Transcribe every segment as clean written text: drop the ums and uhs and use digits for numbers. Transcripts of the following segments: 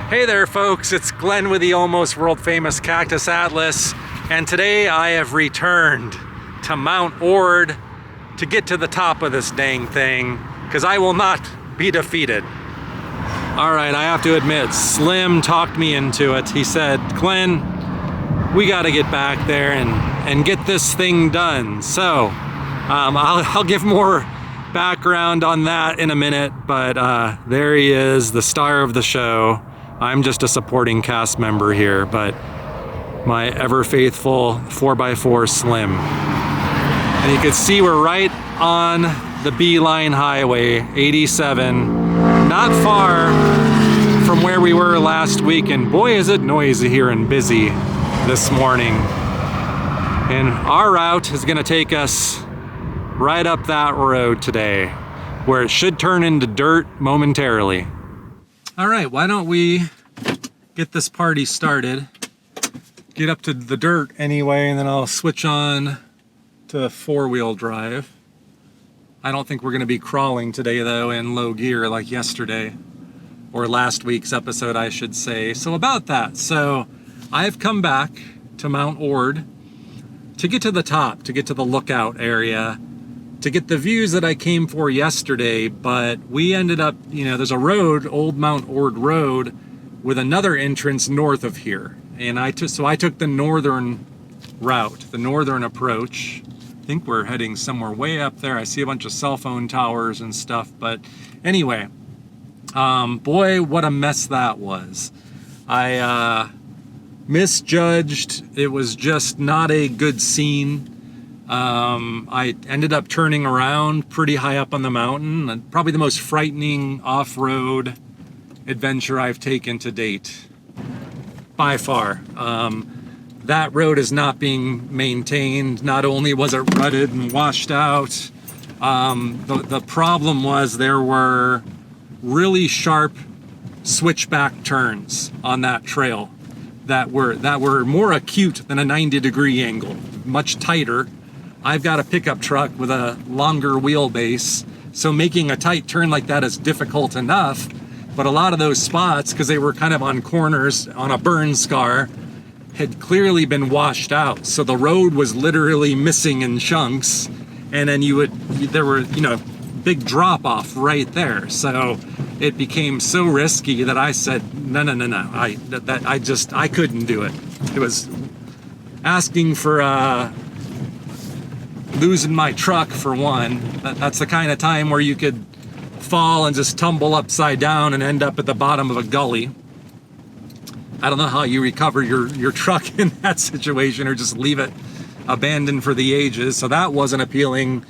Hey there folks, it's Glenn with the almost world famous Cactus Atlas, and today I have returned to Mount Ord to get to the top of this dang thing, because I will not be defeated. Alright, I have to admit, Slim talked me into it. He said, Glenn, we gotta get back there and get this thing done. So, I'll give more background on that in a minute, but there he is, the star of the show. I'm just a supporting cast member here, but my ever faithful 4x4 Slim. And you can see we're right on the Beeline Highway 87, not far from where we were last week, and boy is it noisy here and busy this morning. And our route is gonna take us right up that road today, where it should turn into dirt momentarily. All right, why don't we get this party started, get up to the dirt anyway, and then I'll switch on to four-wheel drive. I don't think we're gonna be crawling today though in low gear like yesterday, or last week's episode I should say. So about that, so I've come back to Mount Ord to get to the top, to get to the lookout area, to get the views that I came for yesterday, but we ended up, there's a road, Old Mount Ord Road, with another entrance north of here. And so I took the northern route, the northern approach. I think we're heading somewhere way up there. I see a bunch of cell phone towers and stuff, but anyway, boy, what a mess that was. I misjudged. It was just not a good scene. I ended up turning around pretty high up on the mountain, and probably the most frightening off-road adventure I've taken to date, by far. That road is not being maintained. Not only was it rutted and washed out, the problem was there were really sharp switchback turns on that trail that were more acute than a 90-degree angle, much tighter. I've got a pickup truck with a longer wheelbase, so making a tight turn like that is difficult enough, but a lot of those spots, because they were kind of on corners on a burn scar, had clearly been washed out. So the road was literally missing in chunks, and then there were, big drop off right there. So it became so risky that I said, no. I couldn't do it. It was asking for, losing my truck for one. That's the kind of time where you could fall and just tumble upside down and end up at the bottom of a gully. I don't know how you recover your truck in that situation, or just leave it abandoned for the ages. So that wasn't appealing,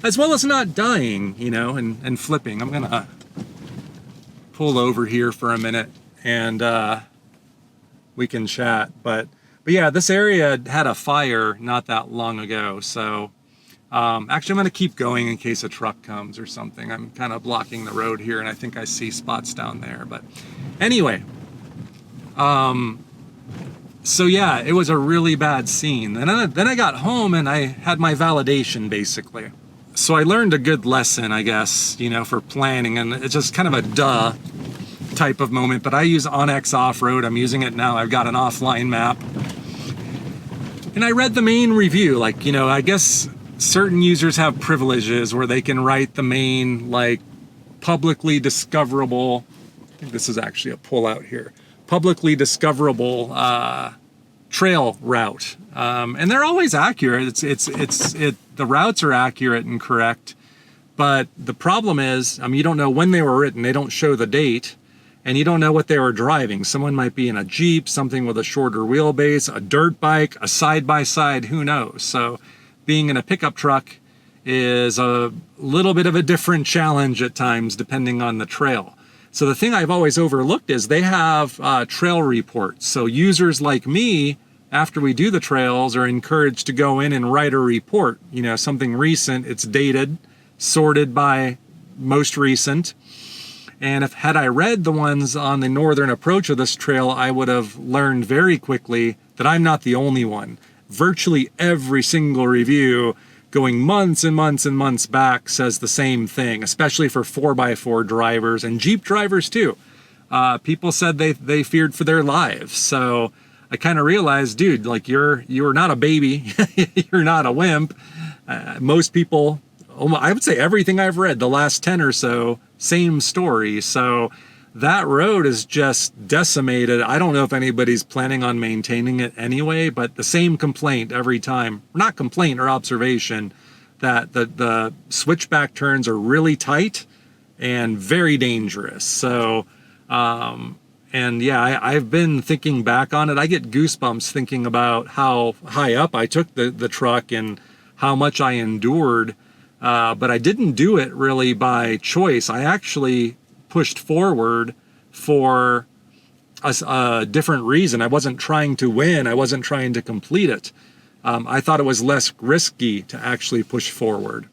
as well as not dying, and flipping. I'm gonna pull over here for a minute and we can chat. But yeah, this area had a fire not that long ago, so actually I'm going to keep going in case a truck comes or something. I'm kind of blocking the road here, and I think I see spots down there. But anyway, so yeah, it was a really bad scene. And then I got home and I had my validation, basically. So I learned a good lesson, I guess, for planning, and it's just kind of a duh type of moment. But I use Onyx Off-Road. I'm using it now. I've got an offline map. And I read the main review, I guess certain users have privileges where they can write the main, publicly discoverable, I think this is actually a pull out here, publicly discoverable trail route. And they're always accurate. The routes are accurate and correct, but the problem is, you don't know when they were written. They don't show the date, and you don't know what they were driving. Someone might be in a Jeep, something with a shorter wheelbase, a dirt bike, a side-by-side, who knows? So being in a pickup truck is a little bit of a different challenge at times, depending on the trail. So the thing I've always overlooked is they have trail reports. So users like me, after we do the trails, are encouraged to go in and write a report, something recent, it's dated, sorted by most recent. And had I read the ones on the northern approach of this trail, I would have learned very quickly that I'm not the only one. Virtually every single review going months and months and months back says the same thing, especially for 4x4 drivers and Jeep drivers too. people said they feared for their lives. So I kind of realized, dude, like you're not a baby, you're not a wimp. Most people, I would say everything I've read the last 10 or so, same story. So that road is just decimated. I don't know if anybody's planning on maintaining it anyway, but the same complaint every time, not complaint or observation, that the switchback turns are really tight and very dangerous. So, and yeah, I've been thinking back on it. I get goosebumps thinking about how high up I took the truck and how much I endured. But I didn't do it really by choice. I actually pushed forward for a different reason. I wasn't trying to win. I wasn't trying to complete it. I thought it was less risky to actually push forward.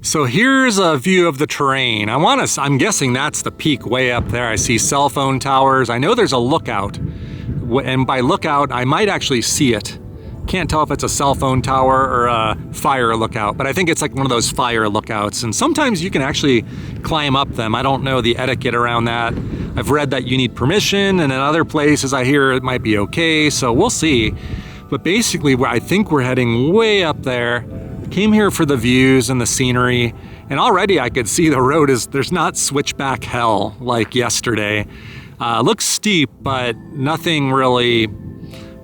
So here's a view of the terrain. I'm guessing that's the peak way up there. I see cell phone towers. I know there's a lookout, and by lookout, I might actually see it. Can't tell if it's a cell phone tower or a fire lookout, but I think it's like one of those fire lookouts. And sometimes you can actually climb up them. I don't know the etiquette around that. I've read that you need permission, and in other places I hear it might be okay, so we'll see. But basically, I think we're heading way up there. Came here for the views and the scenery, and already I could see the road there's not switchback hell like yesterday. Looks steep, but nothing really,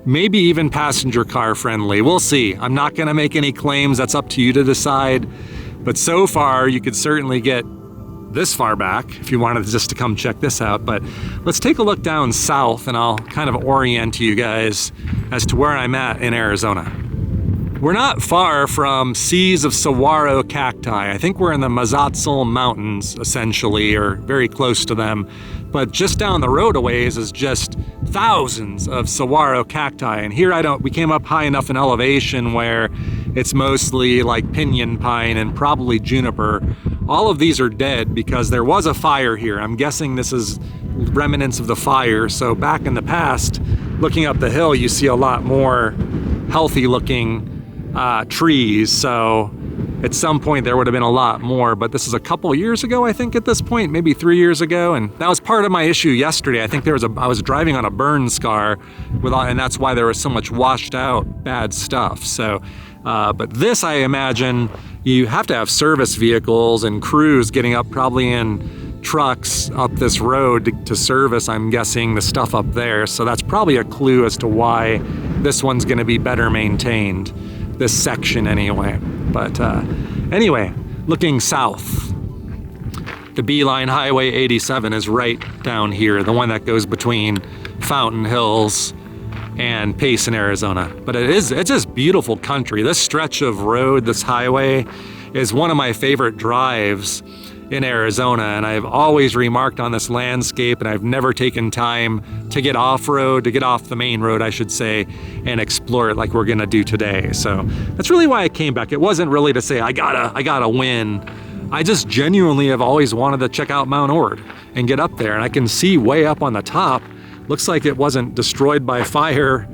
maybe even passenger car friendly. We'll see. I'm not gonna make any claims, that's up to you to decide. But so far, you could certainly get this far back if you wanted just to come check this out. But let's take a look down south and I'll kind of orient you guys as to where I'm at in Arizona. We're not far from seas of saguaro cacti. I think we're in the Mazatzal Mountains, essentially, or very close to them. But just down the road a ways is just thousands of saguaro cacti. And here we came up high enough in elevation where it's mostly like pinyon pine and probably juniper. All of these are dead because there was a fire here. I'm guessing this is remnants of the fire. So back in the past, looking up the hill, you see a lot more healthy looking trees. So at some point there would have been a lot more, but this is a couple years ago, I think at this point, maybe 3 years ago. And that was part of my issue yesterday. I think I was driving on a burn scar and that's why there was so much washed out bad stuff. So, but this, I imagine you have to have service vehicles and crews getting up probably in trucks up this road to service, I'm guessing, the stuff up there. So that's probably a clue as to why this one's gonna be better maintained. This section anyway. But anyway, looking south, the Beeline Highway 87 is right down here, the one that goes between Fountain Hills and Payson, Arizona. But it's just beautiful country. This stretch of road, this highway, is one of my favorite drives in Arizona, and I've always remarked on this landscape, and I've never taken time to get off-road, to get off the main road, I should say, and explore it like we're gonna do today. So that's really why I came back. It wasn't really to say I gotta win. I just genuinely have always wanted to check out Mount Ord and get up there, and I can see way up on the top. Looks like it wasn't destroyed by fire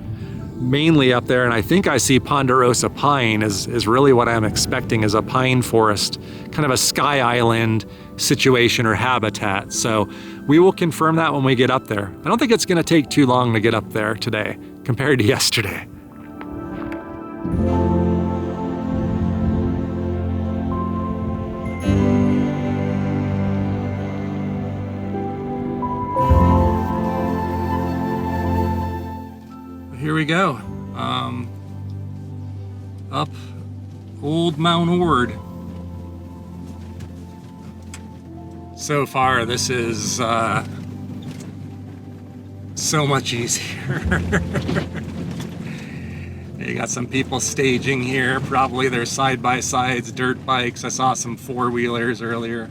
mainly up there, and I think I see ponderosa pine is really what I'm expecting, is a pine forest, kind of a sky island situation or habitat. So we will confirm that when we get up there. I don't think it's going to take too long to get up there today compared to yesterday. Here we go, up Old Mount Ord. So far, this is so much easier. You got some people staging here, probably they're side-by-sides, dirt bikes. I saw some four-wheelers earlier.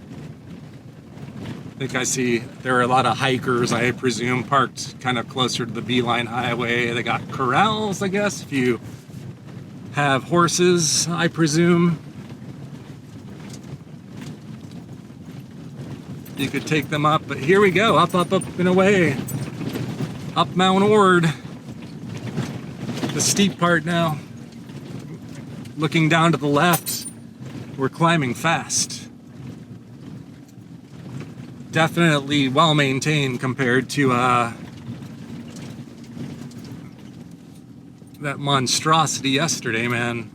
I think I see there are a lot of hikers, I presume, parked kind of closer to the Beeline Highway. They got corrals, I guess, if you have horses, I presume. You could take them up, but here we go, up and away. Up Mount Ord. The steep part now. Looking down to the left, we're climbing fast. definitely well maintained compared to that monstrosity yesterday, man.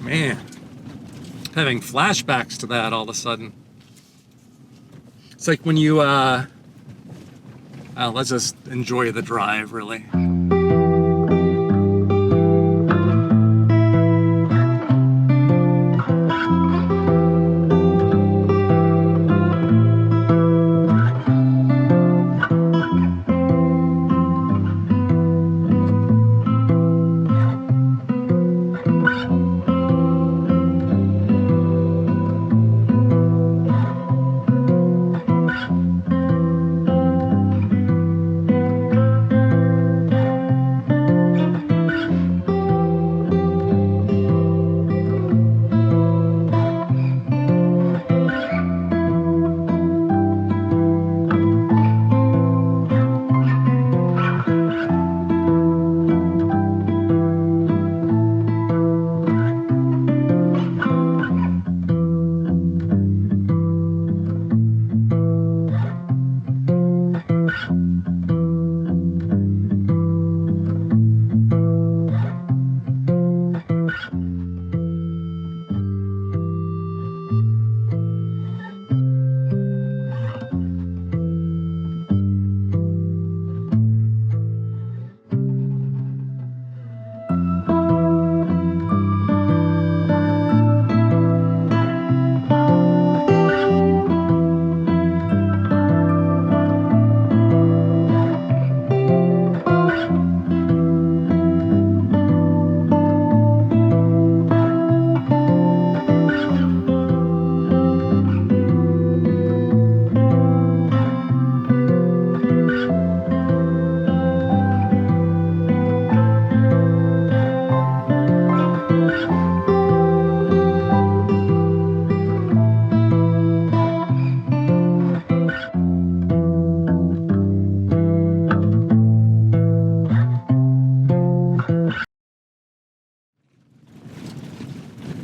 Man, having flashbacks to that all of a sudden. It's like when you let's just enjoy the drive, really.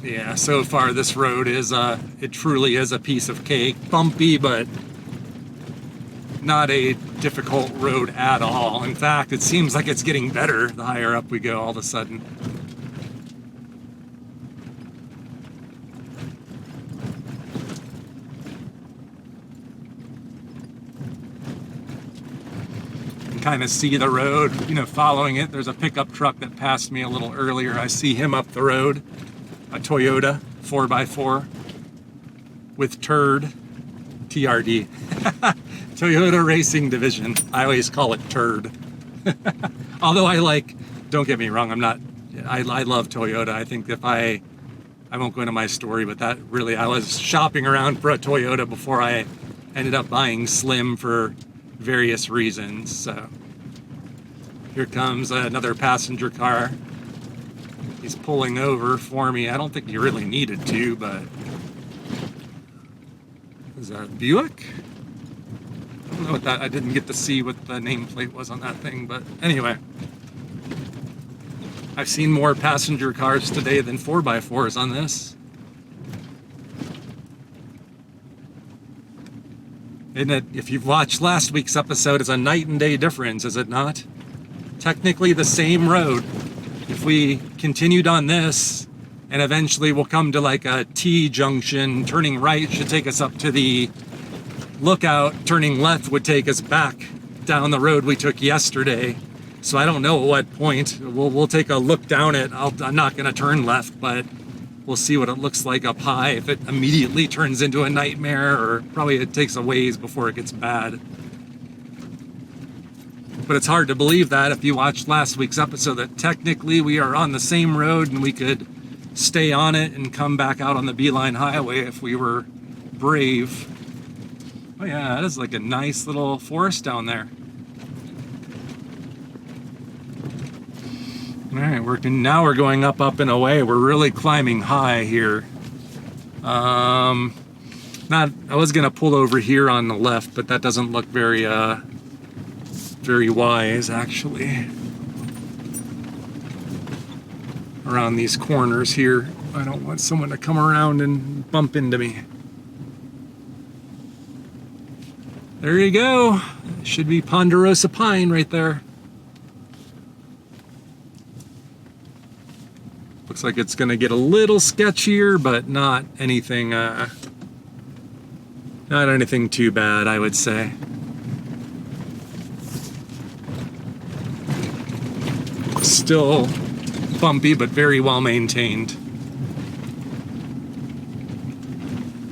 Yeah, so far this road is, it truly is a piece of cake. Bumpy, but not a difficult road at all. In fact, it seems like it's getting better the higher up we go all of a sudden. You can kind of see the road, you know, following it. There's a pickup truck that passed me a little earlier. I see him up the road. A Toyota 4x4 with turd, TRD. Toyota Racing Division. I always call it turd. Although don't get me wrong, I love Toyota. I think if I won't go into my story, but that really, I was shopping around for a Toyota before I ended up buying Slim for various reasons. So here comes another passenger car. He's pulling over for me. I don't think he really needed to, but is that a Buick? I don't know what that, I didn't get to see what the nameplate was on that thing, but anyway. I've seen more passenger cars today than 4x4s on this. Isn't it, if you've watched last week's episode, it's a night and day difference, is it not? Technically the same road. If we continued on this, and eventually we'll come to like a T-junction, turning right should take us up to the lookout, turning left would take us back down the road we took yesterday. So I don't know at what point. We'll take a look down it. I'm not gonna turn left, but we'll see what it looks like up high. If it immediately turns into a nightmare, or probably it takes a ways before it gets bad. But it's hard to believe that if you watched last week's episode, that technically we are on the same road and we could stay on it and come back out on the Beeline Highway if we were brave. Oh yeah, that is like a nice little forest down there. All right, now we're going up and away. We're really climbing high here. I was gonna pull over here on the left, but that doesn't look very wise, actually. Around these corners here, I don't want someone to come around and bump into me. There you go. Should be ponderosa pine right there. Looks like it's gonna get a little sketchier, but not anything too bad, I would say. Still bumpy, but very well maintained.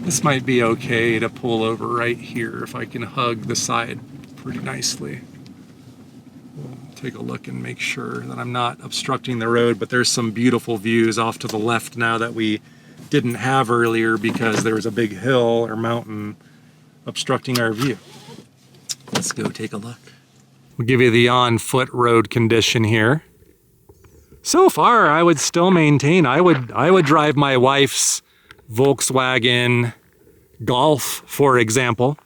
This might be okay to pull over right here if I can hug the side pretty nicely. We'll take a look and make sure that I'm not obstructing the road, but there's some beautiful views off to the left now that we didn't have earlier because there was a big hill or mountain obstructing our view. Let's go take a look. We'll give you the on-foot road condition here. So far, I would still maintain, I would drive my wife's Volkswagen Golf, for example.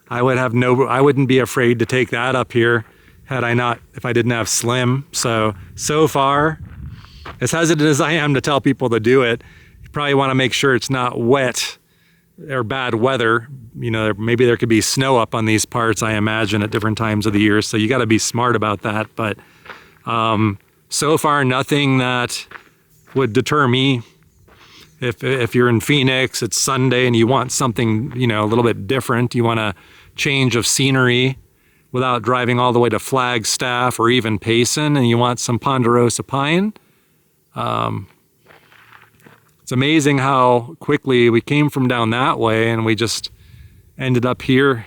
I wouldn't be afraid to take that up here if I didn't have Slim. So far, as hesitant as I am to tell people to do it, you probably want to make sure it's not wet or bad weather. You know, maybe there could be snow up on these parts, I imagine, at different times of the year. So you got to be smart about that. But so far, nothing that would deter me. If you're in Phoenix, it's Sunday and you want something, you know, a little bit different, you want a change of scenery without driving all the way to Flagstaff or even Payson, and you want some ponderosa pine. It's amazing how quickly we came from down that way and we just ended up here.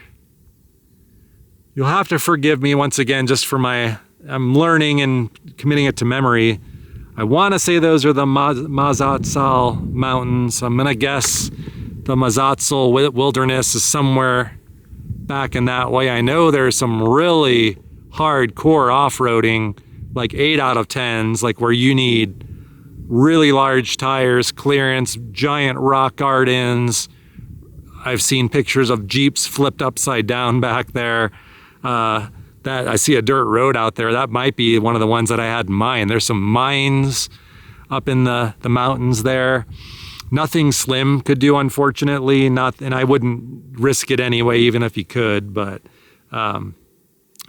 You'll have to forgive me once again just for I'm learning and committing it to memory. I want to say those are the Mazatzal Mountains. I'm going to guess the Mazatzal Wilderness is somewhere back in that way. I know there's some really hardcore off-roading, like 8 out of 10s, like where you need really large tires, clearance, giant rock gardens. I've seen pictures of Jeeps flipped upside down back there. That I see a dirt road out there. That might be one of the ones that I had in mind. There's some mines up in the mountains there. Nothing Slim could do, unfortunately. And I wouldn't risk it anyway, even if you could. But I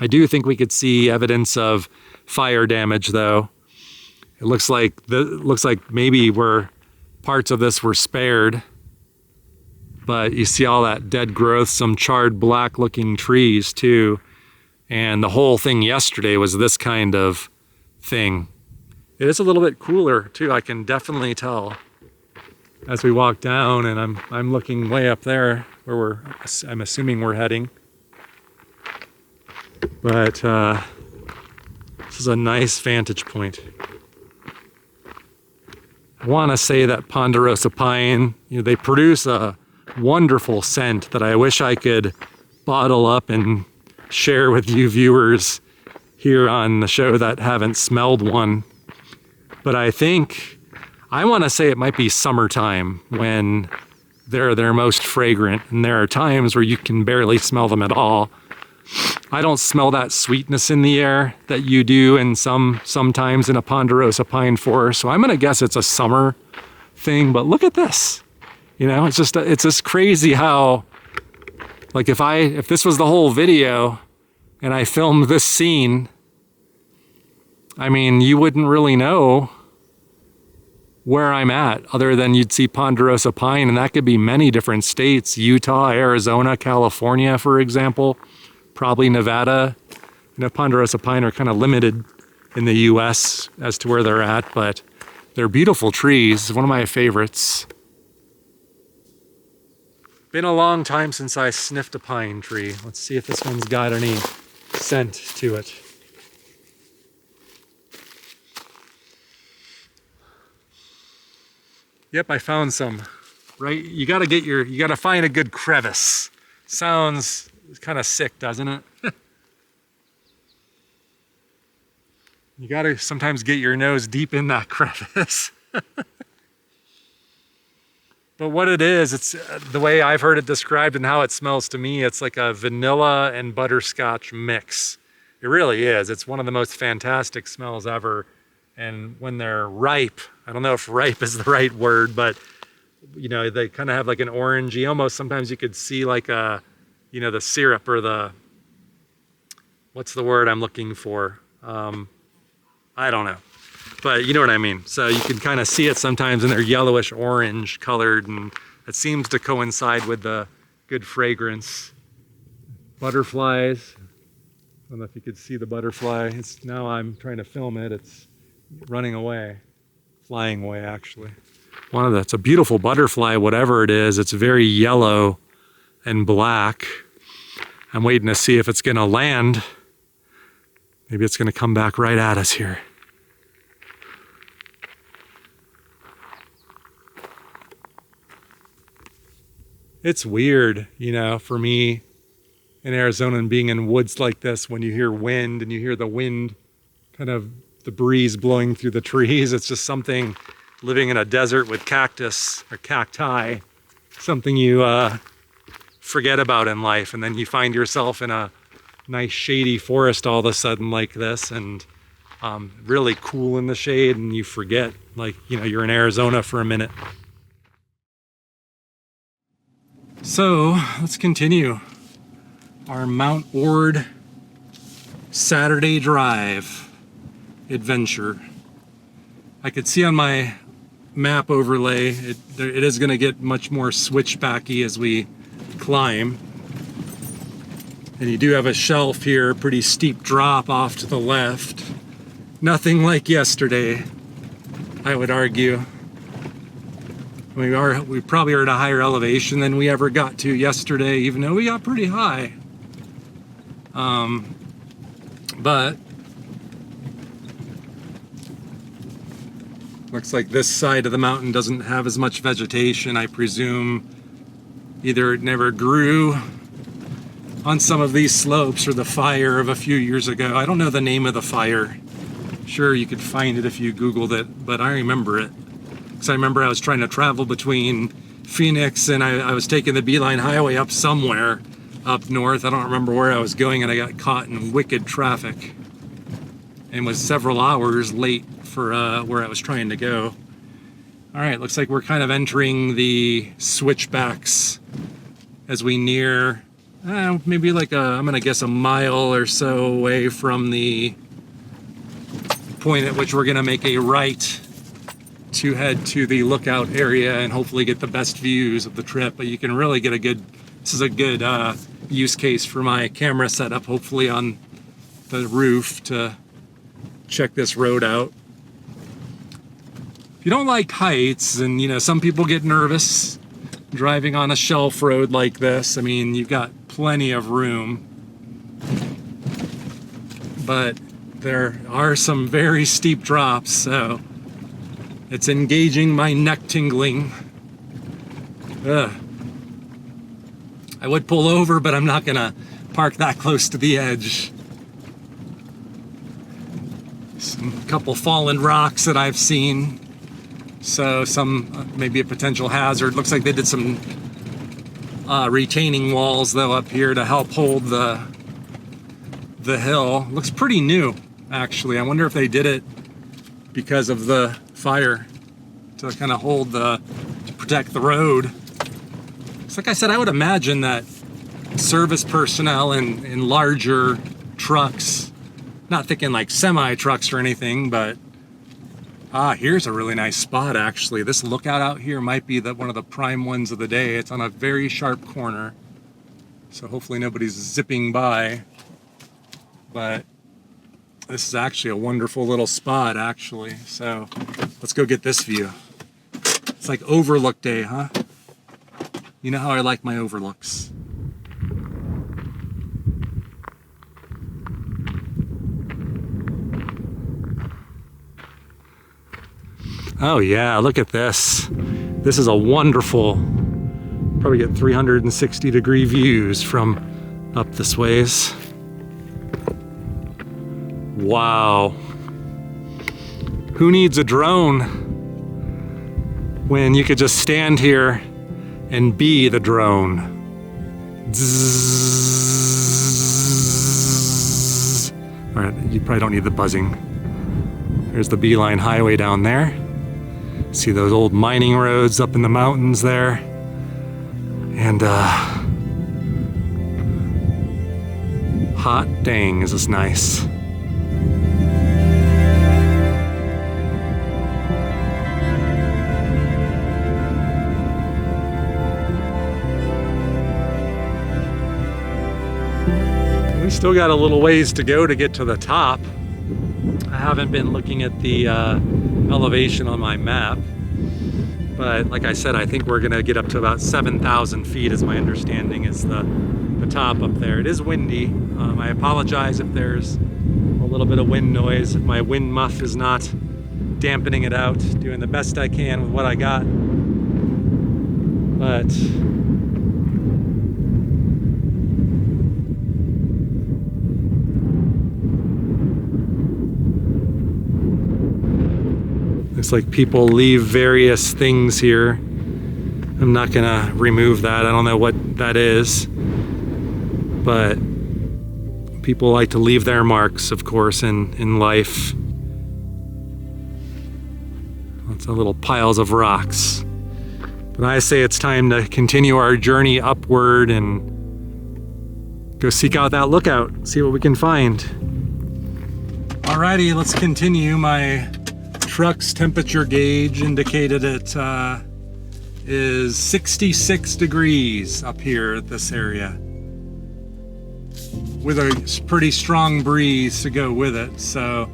do think we could see evidence of fire damage, though. It looks like maybe parts of this were spared. But you see all that dead growth, some charred black-looking trees too. And the whole thing yesterday was this kind of thing. It is a little bit cooler too, I can definitely tell as we walk down, and I'm looking way up there where I'm assuming we're heading. But this is a nice vantage point. I want to say that ponderosa pine, you know, they produce a wonderful scent that I wish I could bottle up and share with you viewers here on the show that haven't smelled one. But I want to say it might be summertime when they're their most fragrant, and there are times where you can barely smell them at all. I don't smell that sweetness in the air that you do in sometimes in a ponderosa pine forest, so I'm gonna guess it's a summer thing. But look at this, you know, it's just crazy how, like, if this was the whole video and I filmed this scene, I mean, you wouldn't really know where I'm at other than you'd see ponderosa pine, and that could be many different states: Utah, Arizona, California, for example, probably Nevada. You know, ponderosa pine are kind of limited in the US as to where they're at, but they're beautiful trees. One of my favorites. Been a long time since I sniffed a pine tree. Let's see if this one's got any scent to it. Yep, I found some. Right, you gotta find a good crevice. Sounds kind of sick, doesn't it? You gotta sometimes get your nose deep in that crevice. But what it is, it's the way I've heard it described and how it smells to me, it's like a vanilla and butterscotch mix. It really is. It's one of the most fantastic smells ever. And when they're ripe, I don't know if ripe is the right word, but you know, they kind of have like an orangey, almost sometimes you could see like a, you know, the syrup or the, what's the word I'm looking for? I don't know, but you know what I mean. So you can kind of see it sometimes, and they're yellowish orange colored, and it seems to coincide with the good fragrance. Butterflies. I don't know if you could see the butterfly. Now I'm trying to film it. It's running away, flying away actually. It's a beautiful butterfly, whatever it is. It's very yellow and black. I'm waiting to see if it's gonna land. Maybe it's gonna come back right at us here. It's weird, you know, for me in Arizona and being in woods like this, when you hear wind and you hear the wind, kind of the breeze blowing through the trees. It's just something, living in a desert with cactus or cacti, something you forget about in life. And then you find yourself in a nice shady forest all of a sudden like this, and really cool in the shade, and you forget, like, you know, you're in Arizona for a minute. So let's continue our Mount Ord Saturday drive adventure. I could see on my map overlay it is going to get much more switchbacky as we climb, and you do have a shelf here, pretty steep drop off to the left. Nothing like yesterday, I would argue. We probably are at a higher elevation than we ever got to yesterday, even though we got pretty high. But looks like this side of the mountain doesn't have as much vegetation. I presume either it never grew on some of these slopes, or the fire of a few years ago. I don't know the name of the fire. Sure, you could find it if you Googled it, but I remember it. Because I remember I was trying to travel between Phoenix, and I was taking the Beeline Highway up somewhere up north. I don't remember where I was going, and I got caught in wicked traffic and was several hours late for where I was trying to go. All right, looks like we're kind of entering the switchbacks as we near maybe like I'm gonna guess a mile or so away from the point at which we're gonna make a right to head to the lookout area and hopefully get the best views of the trip. But you can really get this is a good use case for my camera setup, hopefully on the roof, to check this road out. If you don't like heights, and you know, some people get nervous driving on a shelf road like this, I mean, you've got plenty of room, but there are some very steep drops, so it's engaging my neck tingling. Ugh. I would pull over, but I'm not gonna park that close to the edge. A couple fallen rocks that I've seen, so some maybe a potential hazard. Looks like they did some retaining walls though up here to help hold the hill. Looks pretty new, actually. I wonder if they did it because of the fire, to kind of to protect the road. So like I said, I would imagine that service personnel in larger trucks, not thinking like semi trucks or anything, but here's a really nice spot actually. This lookout out here might be one of the prime ones of the day. It's on a very sharp corner, so hopefully nobody's zipping by. But this is actually a wonderful little spot actually. So let's go get this view. It's like overlook day, huh? You know how I like my overlooks. Oh yeah, look at this. This is a wonderful, probably get 360 degree views from up this ways. Wow. Who needs a drone when you could just stand here and be the drone? Zzz. All right, you probably don't need the buzzing. There's the Beeline Highway down there. See those old mining roads up in the mountains there. And Hot dang, is this nice. We still got a little ways to go to get to the top. I haven't been looking at the elevation on my map, but like I said, I think we're gonna get up to about 7,000 feet is my understanding is the top up there. It is windy. I apologize if there's a little bit of wind noise, if my wind muff is not dampening it out, doing the best I can with what I got. But looks like people leave various things here. I'm not gonna remove that. I don't know what that is, but people like to leave their marks, of course, in life. Lots of little piles of rocks. But I say it's time to continue our journey upward and go seek out that lookout, see what we can find. Alrighty, let's continue. My truck's temperature gauge indicated it is 66 degrees up here at this area, with a pretty strong breeze to go with it, so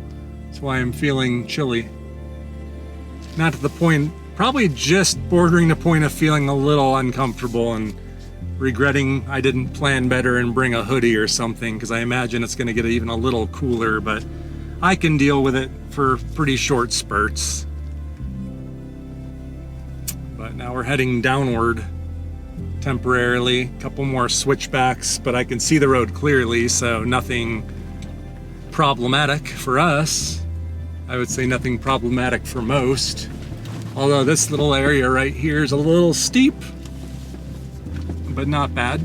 that's why I'm feeling chilly. Not to the point, probably just bordering the point of feeling a little uncomfortable and regretting I didn't plan better and bring a hoodie or something, because I imagine it's going to get even a little cooler, but I can deal with it for pretty short spurts. But now we're heading downward temporarily. A couple more switchbacks, but I can see the road clearly, so nothing problematic for us. I would say nothing problematic for most. Although this little area right here is a little steep, but not bad.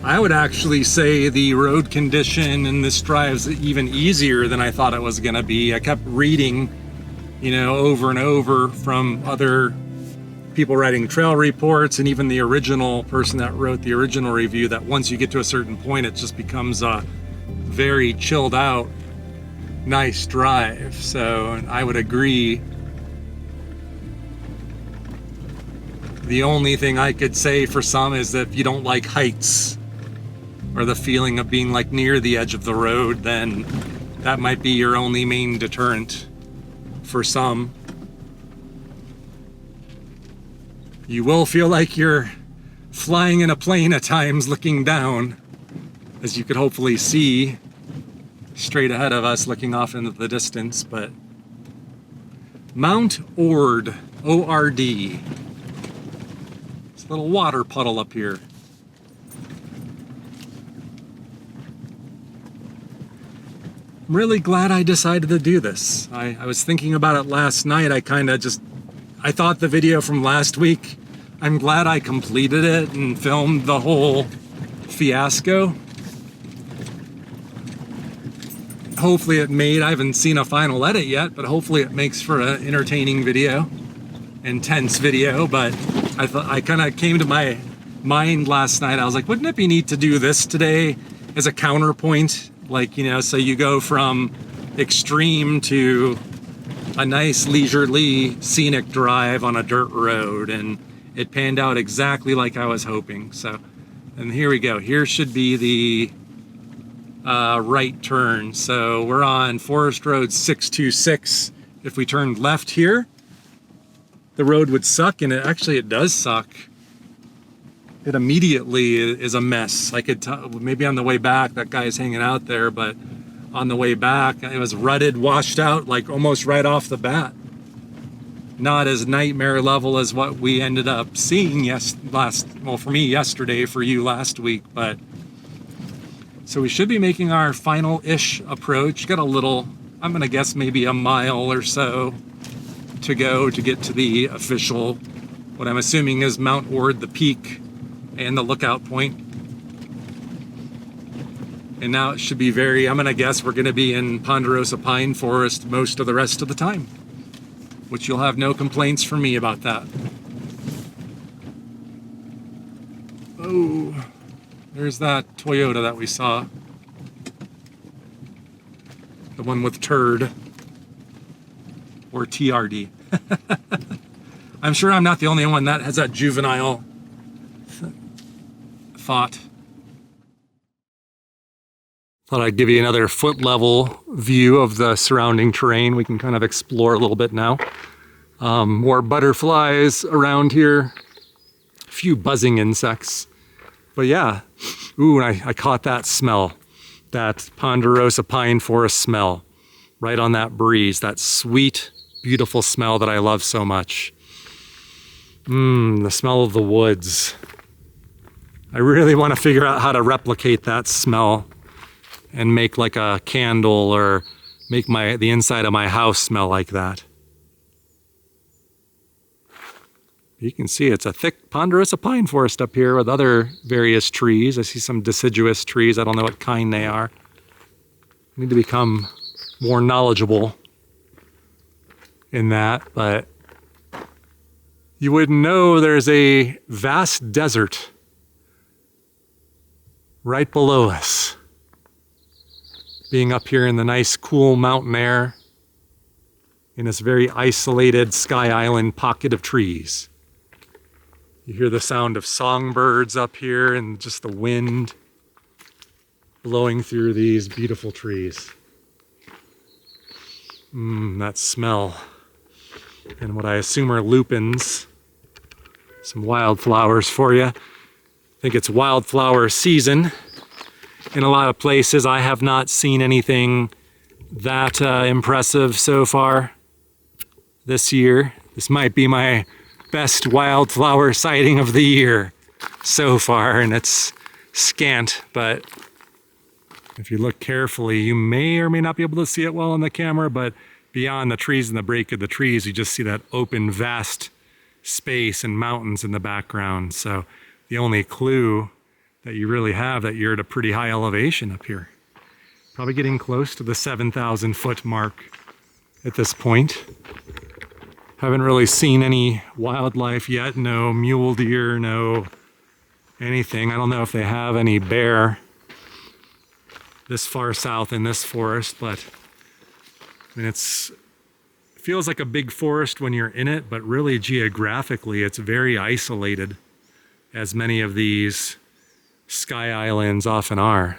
I would actually say the road condition in this drive is even easier than I thought it was gonna be. I kept reading, you know, over and over from other people writing trail reports, and even the original person that wrote the original review, that once you get to a certain point, it just becomes a very chilled out, nice drive. So I would agree. The only thing I could say for some is that if you don't like heights, or the feeling of being like near the edge of the road, then that might be your only main deterrent for some. You will feel like you're flying in a plane at times looking down, as you could hopefully see straight ahead of us looking off into the distance. But Mount Ord, O-R-D. It's a little water puddle up here. I'm really glad I decided to do this. I was thinking about it last night. I thought the video from last week, I'm glad I completed it and filmed the whole fiasco. Hopefully it made, I haven't seen a final edit yet, but hopefully it makes for an entertaining video, intense video. But I kind of came to my mind last night. I was like, wouldn't it be neat to do this today as a counterpoint? Like, you know, so you go from extreme to a nice leisurely scenic drive on a dirt road, and it panned out exactly like I was hoping. So, and here we go. Here should be the right turn. So we're on Forest Road 626. If we turned left here, the road would suck, and it does suck. It immediately is a mess. I could tell, maybe on the way back, that guy's hanging out there, but on the way back, it was rutted, washed out, like almost right off the bat. Not as nightmare level as what we ended up seeing for me yesterday, for you last week, but so we should be making our final-ish approach. Got a little, I'm gonna guess maybe a mile or so to go to get to the official, what I'm assuming is Mount Ord, the peak, and the lookout point. And now it should be I'm gonna guess we're gonna be in ponderosa pine forest most of the rest of the time, which you'll have no complaints from me about that. Oh, there's that Toyota that we saw. The one with turd. Or TRD. I'm sure I'm not the only one that has that juvenile thought. Thought I'd give you another foot level view of the surrounding terrain. We can kind of explore a little bit now. More butterflies around here. A few buzzing insects. But yeah, ooh, and I caught that smell. That ponderosa pine forest smell. Right on that breeze. That sweet, beautiful smell that I love so much. The smell of the woods. I really want to figure out how to replicate that smell and make like a candle or make the inside of my house smell like that. You can see it's a thick ponderosa pine forest up here with other various trees. I see some deciduous trees. I don't know what kind they are. I need to become more knowledgeable in that, but you wouldn't know there's a vast desert right below us. Being up here in the nice cool mountain air in this very isolated sky island pocket of trees. You hear the sound of songbirds up here and just the wind blowing through these beautiful trees. That smell. And what I assume are lupins. Some wildflowers for you. I think it's wildflower season in a lot of places. I have not seen anything that impressive so far this year. This might be my best wildflower sighting of the year so far, and it's scant, but if you look carefully, you may or may not be able to see it well on the camera, but beyond the trees and the break of the trees, you just see that open, vast space and mountains in the background. So the only clue that you really have that you're at a pretty high elevation up here. Probably getting close to the 7,000 foot mark at this point. Haven't really seen any wildlife yet. No mule deer, no anything. I don't know if they have any bear this far south in this forest, but I mean, it feels like a big forest when you're in it, but really geographically, it's very isolated, as many of these sky islands often are.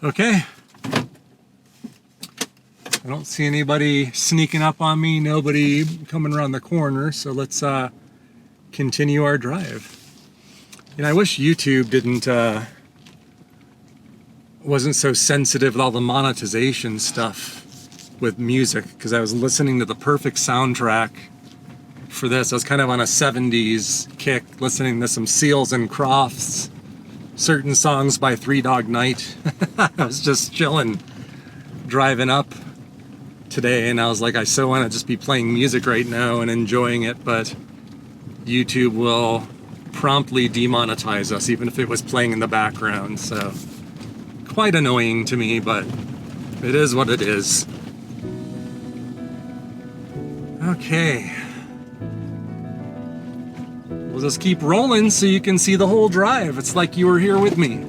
Okay. I don't see anybody sneaking up on me, nobody coming around the corner, so let's continue our drive. And I wish YouTube wasn't so sensitive with all the monetization stuff with music, because I was listening to the perfect soundtrack for this. I was kind of on a 70s kick, listening to some Seals and Crofts, certain songs by Three Dog Night. I was just chilling, driving up today, and I was like, I so want to just be playing music right now and enjoying it, but YouTube will promptly demonetize us, even if it was playing in the background. So quite annoying to me, but it is what it is. Okay. We'll just keep rolling so you can see the whole drive. It's like you were here with me.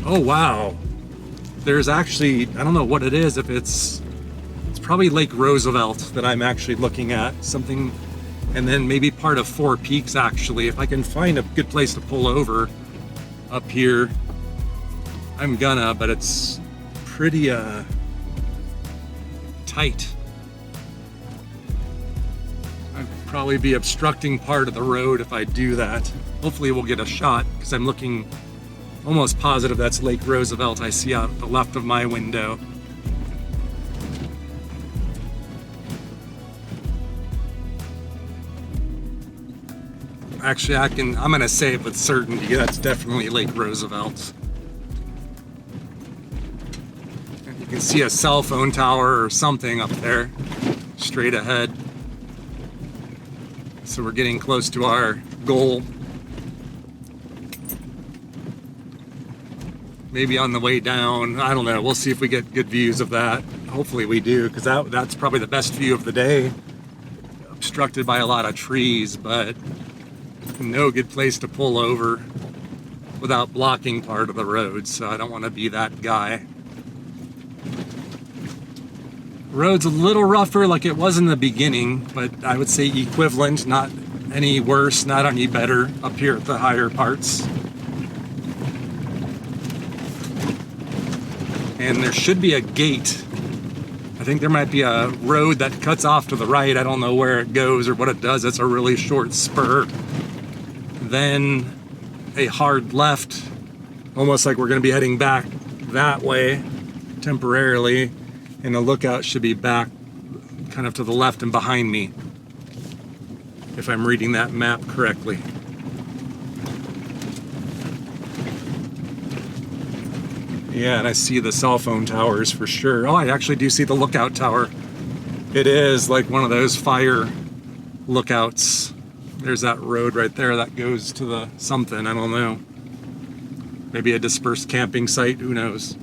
Oh wow, there's actually, I don't know what it is, if it's probably Lake Roosevelt that I'm actually looking at, something, and then maybe part of Four Peaks actually. If I can find a good place to pull over up here, I'm gonna, but it's pretty tight. I probably be obstructing part of the road if I do that. Hopefully we'll get a shot, because I'm looking almost positive that's Lake Roosevelt I see out the left of my window. Actually, I'm gonna say it with certainty, that's definitely Lake Roosevelt. You can see a cell phone tower or something up there, straight ahead. So we're getting close to our goal. Maybe on the way down, I don't know, we'll see if we get good views of that. Hopefully we do, because that's probably the best view of the day. Obstructed by a lot of trees, but no good place to pull over without blocking part of the road, so I don't want to be that guy. Road's a little rougher like it was in the beginning, but I would say equivalent, not any worse, not any better up here at the higher parts. And there should be a gate. I think there might be a road that cuts off to the right. I don't know where it goes or what it does. It's a really short spur. Then a hard left, almost like we're going to be heading back that way temporarily, and the lookout should be back kind of to the left and behind me, if I'm reading that map correctly. Yeah, and I see the cell phone towers for sure. Oh, I actually do see the lookout tower. It is like one of those fire lookouts. There's that road right there that goes to the something, I don't know. Maybe a dispersed camping site, who knows.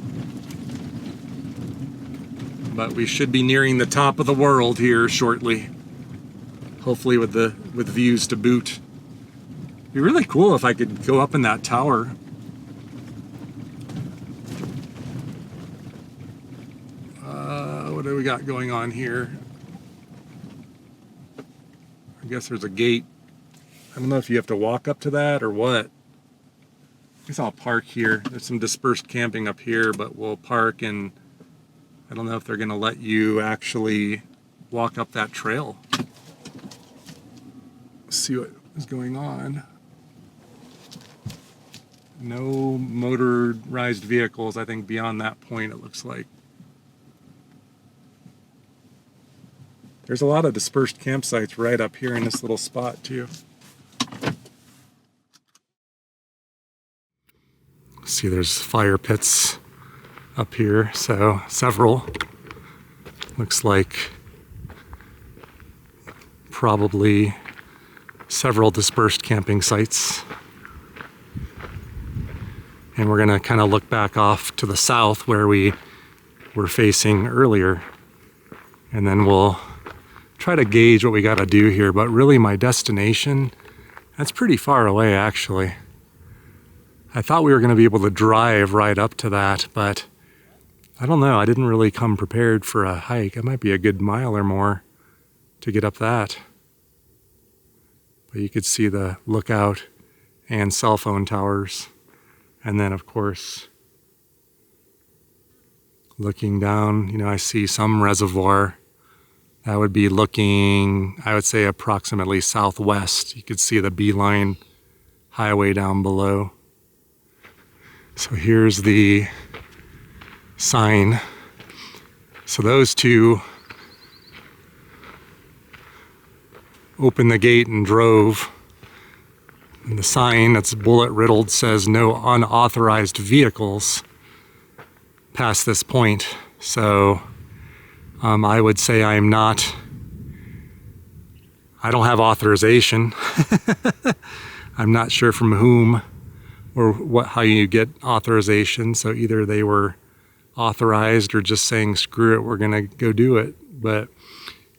But we should be nearing the top of the world here shortly. Hopefully with views to boot. It'd be really cool if I could go up in that tower. What do we got going on here? I guess there's a gate. I don't know if you have to walk up to that or what. I guess I'll park here. There's some dispersed camping up here, but we'll park, and I don't know if they're gonna let you actually walk up that trail. Let's see what is going on. No motorized vehicles, I think, beyond that point, it looks like. There's a lot of dispersed campsites right up here in this little spot too. See, there's fire pits up here, so several. Looks like probably several dispersed camping sites. And we're gonna kind of look back off to the south where we were facing earlier. And then we'll try to gauge what we gotta do here, but really my destination, that's pretty far away actually. I thought we were gonna be able to drive right up to that, but I don't know, I didn't really come prepared for a hike. It might be a good mile or more to get up that. But you could see the lookout and cell phone towers. And then of course, looking down, you know, I see some reservoir. That would be looking, I would say, approximately southwest. You could see the Beeline highway down below. So here's the sign. So those two opened the gate and drove. And the sign that's bullet riddled says no unauthorized vehicles past this point. So I would say I don't have authorization. I'm not sure from whom or how you get authorization. So either they were authorized or just saying, screw it, we're gonna go do it. But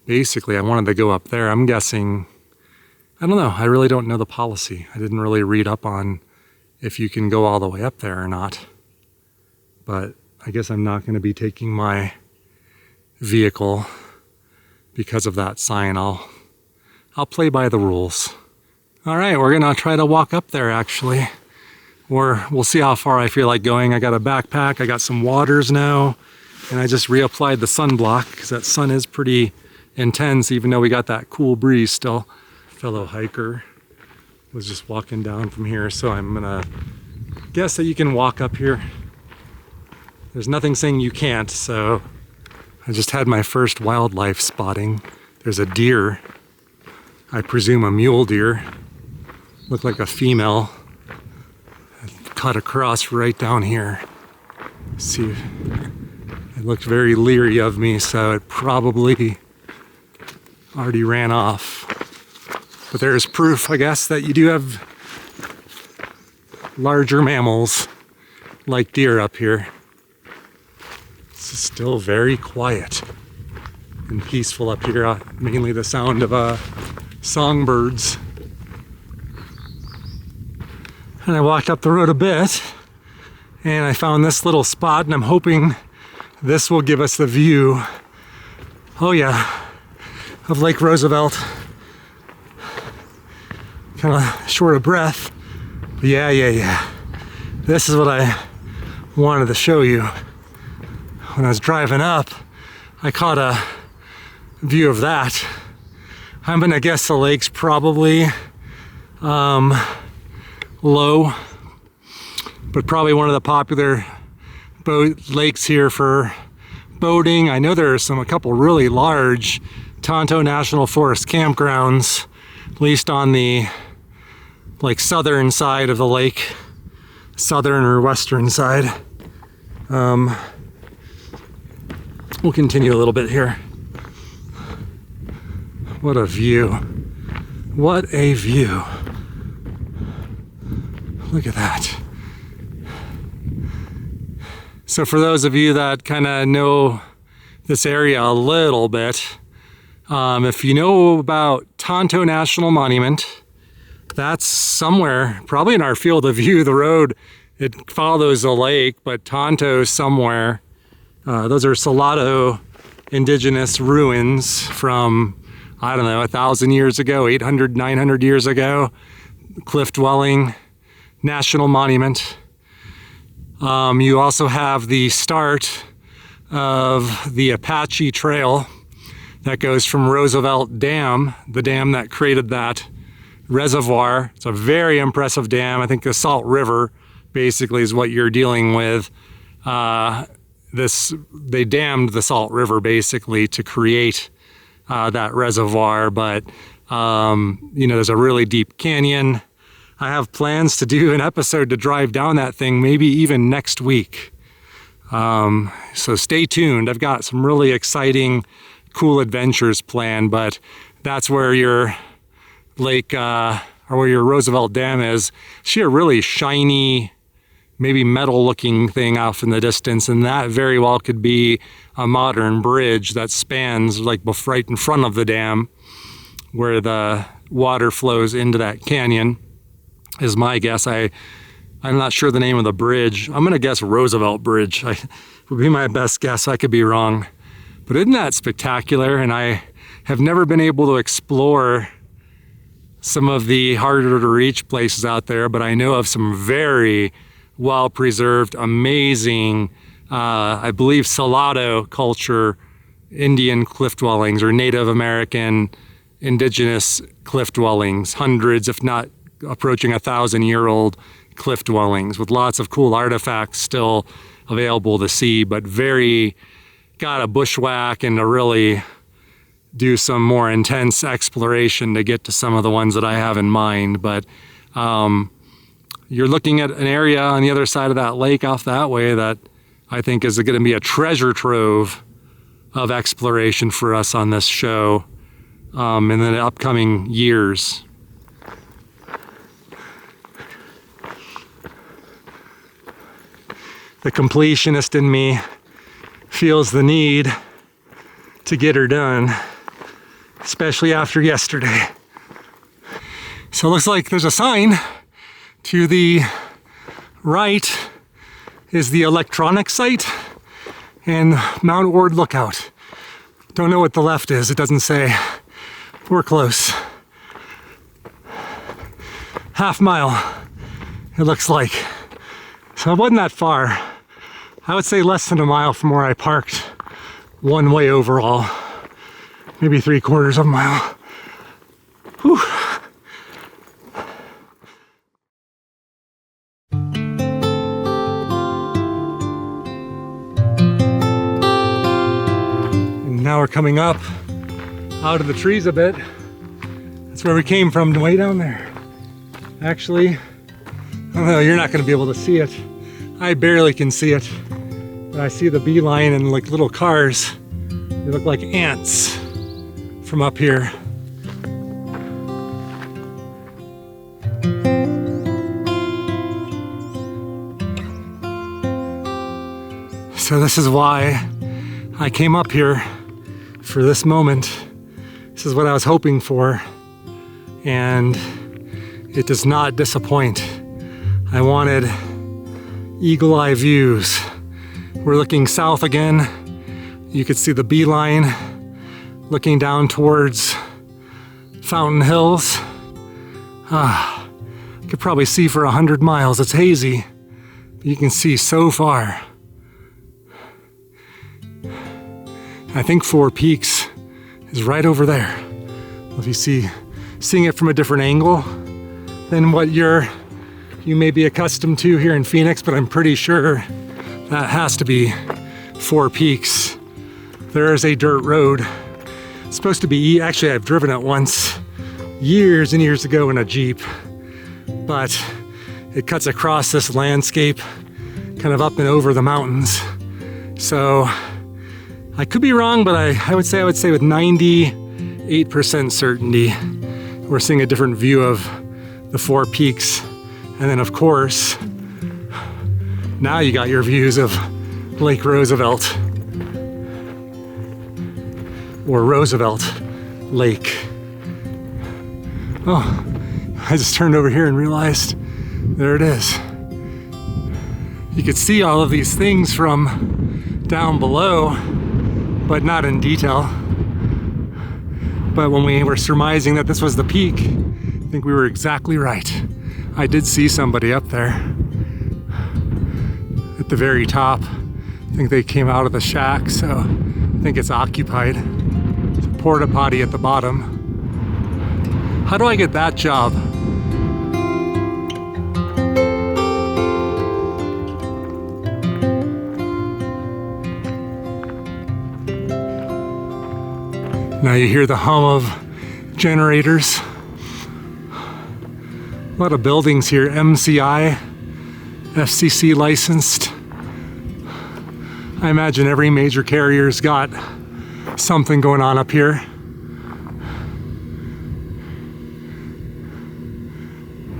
basically I wanted to go up there. I'm guessing, I don't know, I really don't know the policy. I didn't really read up on if you can go all the way up there or not. But I guess I'm not gonna be taking my vehicle because of that sign. I'll play by the rules. All right, we're gonna try to walk up there actually, or we'll see how far I feel like going. I got a backpack, I got some waters now, and I just reapplied the sunblock because that sun is pretty intense even though we got that cool breeze still. fellow hiker was just walking down from here, so I'm gonna guess that you can walk up here. There's nothing saying you can't, so I just had my first wildlife spotting. There's a deer, I presume a mule deer. Looked like a female. Cut across right down here. See, it looked very leery of me, so it probably already ran off. But there's proof, I guess, that you do have larger mammals like deer up here. It's still very quiet and peaceful up here, mainly the sound of songbirds. And I walked up the road a bit and I found this little spot, and I'm hoping this will give us the view, oh yeah, of Lake Roosevelt. Kind of short of breath, but yeah. This is what I wanted to show you. When I was driving up, I caught a view of that. I'm gonna guess the lake's probably low, but probably one of the popular lakes here for boating. I know there are a couple really large Tonto National Forest campgrounds, at least on the southern side of the lake, southern or western side. We'll continue a little bit here. What a view. What a view. Look at that. So for those of you that kind of know this area a little bit, if you know about Tonto National Monument, that's somewhere, probably in our field of view. The road, it follows the lake, but Tonto's somewhere. Those are Salado indigenous ruins from, I don't know, 1,000 years ago, 800, 900 years ago. Cliff dwelling, national monument. You also have the start of the Apache Trail that goes from Roosevelt Dam, the dam that created that reservoir. It's a very impressive dam. I think the Salt River basically is what you're dealing with. They dammed the Salt River basically to create that reservoir, but there's a really deep canyon. I have plans to do an episode to drive down that thing, maybe even next week. So stay tuned. I've got some really exciting, cool adventures planned, but that's where your lake, or where your Roosevelt Dam is. See a really shiny, maybe metal looking thing off in the distance, and that very well could be a modern bridge that spans right in front of the dam where the water flows into that canyon, is my guess. I'm not sure the name of the bridge. I'm gonna guess Roosevelt Bridge. Would be my best guess. I could be wrong. But isn't that spectacular? And I have never been able to explore some of the harder to reach places out there, but I know of some very well-preserved, amazing, I believe Salado culture, Indian cliff dwellings, or Native American indigenous cliff dwellings, hundreds, if not approaching 1,000-year-old cliff dwellings with lots of cool artifacts still available to see, but gotta bushwhack and to really do some more intense exploration to get to some of the ones that I have in mind. But you're looking at an area on the other side of that lake off that way that I think is going to be a treasure trove of exploration for us on this show in the upcoming years. The completionist in me feels the need to get her done, especially after yesterday. So it looks like there's a sign. To the right is the electronic site and Mount Ord Lookout. Don't know what the left is, it doesn't say. We're close. Half mile, it looks like. So it wasn't that far. I would say less than a mile from where I parked one way overall. Maybe 3/4 of a mile. Whew. coming up out of the trees a bit. That's where we came from, way down there. Actually, I don't know, you're not gonna be able to see it. I barely can see it, but I see the beeline and like little cars. They look like ants from up here. So this is why I came up here for this moment. This is what I was hoping for, and it does not disappoint. I wanted eagle-eye views. We're looking south again. You could see the beeline looking down towards Fountain Hills. I could probably see for 100 miles. It's hazy, but you can see so far. I think Four Peaks is right over there. If you seeing it from a different angle than what you may be accustomed to here in Phoenix, but I'm pretty sure that has to be Four Peaks. There is a dirt road. It's supposed to be, actually I've driven it once years and years ago in a Jeep, but it cuts across this landscape kind of up and over the mountains. So I could be wrong, but I would say with 98% certainty, we're seeing a different view of the Four Peaks. And then of course, now you got your views of Lake Roosevelt or Roosevelt Lake. Oh, I just turned over here and realized there it is. You could see all of these things from down below, but not in detail. But when we were surmising that this was the peak, I think we were exactly right. I did see somebody up there at the very top. I think they came out of the shack, so I think it's occupied. There's a porta potty at the bottom. How do I get that job? Now you hear the hum of generators. A lot of buildings here, MCI, FCC licensed. I imagine every major carrier's got something going on up here.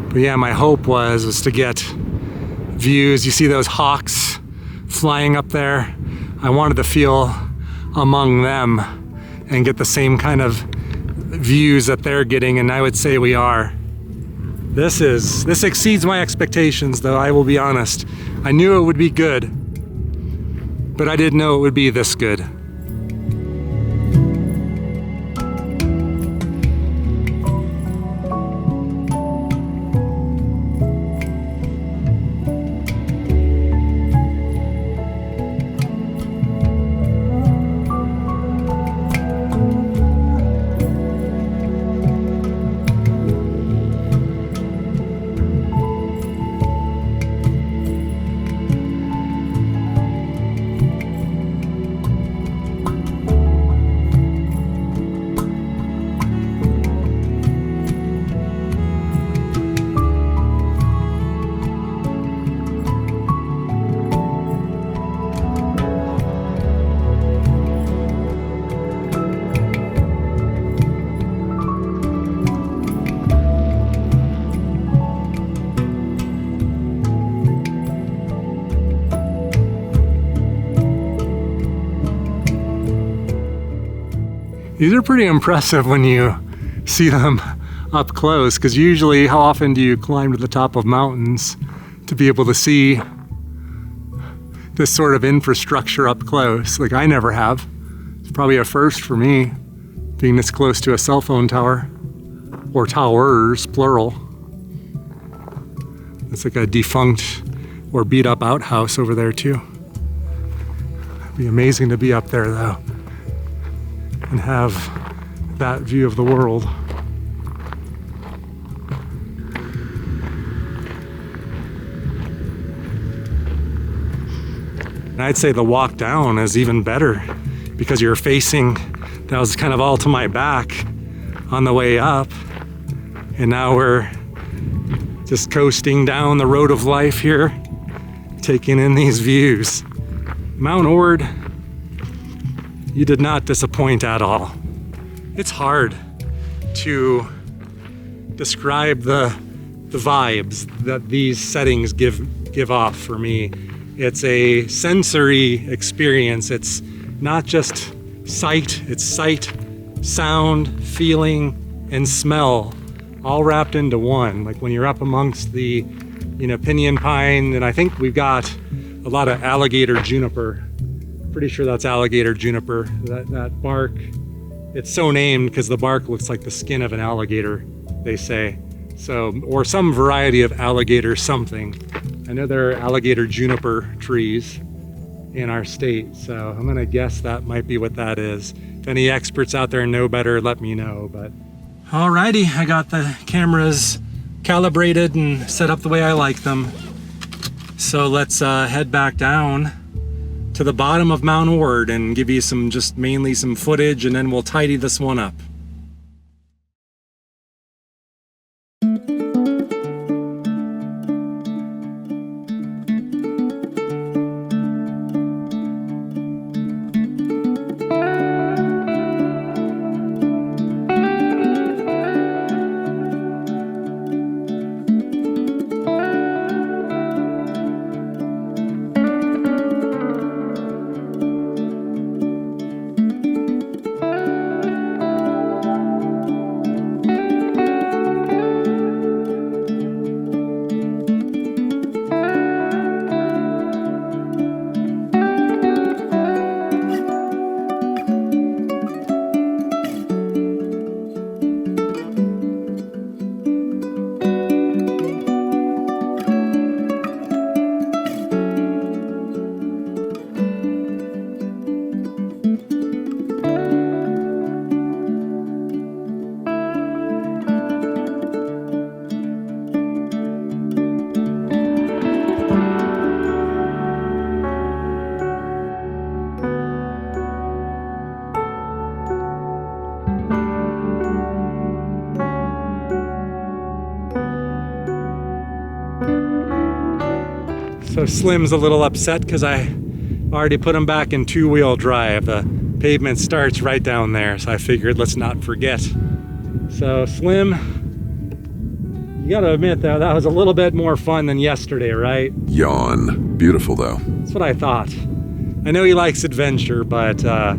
But yeah, my hope was to get views. You see those hawks flying up there? I wanted to feel among them and get the same kind of views that they're getting, and I would say we are. This exceeds my expectations, though, I will be honest. I knew it would be good, but I didn't know it would be this good. These are pretty impressive when you see them up close, because usually how often do you climb to the top of mountains to be able to see this sort of infrastructure up close? Like, I never have. It's probably a first for me, being this close to a cell phone tower, or towers, plural. It's like a defunct or beat up outhouse over there too. It'd be amazing to be up there though, and have that view of the world. And I'd say the walk down is even better because you're facing That was kind of all to my back on the way up. And now we're just coasting down the road of life here, taking in these views. Mount Ord, you did not disappoint at all. It's hard to describe the vibes that these settings give off for me. It's a sensory experience. It's not just sight, it's sight, sound, feeling, and smell all wrapped into one. Like when you're up amongst the, pinyon pine, and I think we've got a lot of alligator juniper. Pretty sure that's alligator juniper. That bark, it's so named because the bark looks like the skin of an alligator, they say. So, or some variety of alligator something. I know there are alligator juniper trees in our state, so I'm gonna guess that might be what that is. If any experts out there know better, let me know. But alrighty, I got the cameras calibrated and set up the way I like them. So let's head back down to the bottom of Mount Ord and give you mainly some footage, and then we'll tidy this one up. So Slim's a little upset because I already put him back in two-wheel drive. The pavement starts right down there, so I figured let's not forget. So Slim, you gotta admit though, that was a little bit more fun than yesterday, right? Yawn. Beautiful though. That's what I thought. I know he likes adventure, but I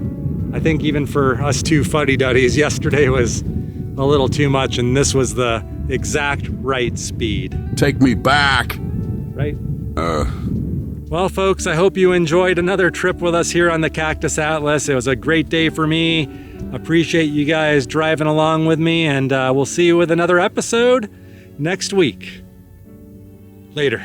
think even for us two fuddy-duddies, yesterday was a little too much, and this was the exact right speed. Take me back. Right? Well, folks, I hope you enjoyed another trip with us here on the Cactus Atlas. It was a great day for me. Appreciate you guys driving along with me, and we'll see you with another episode next week. Later.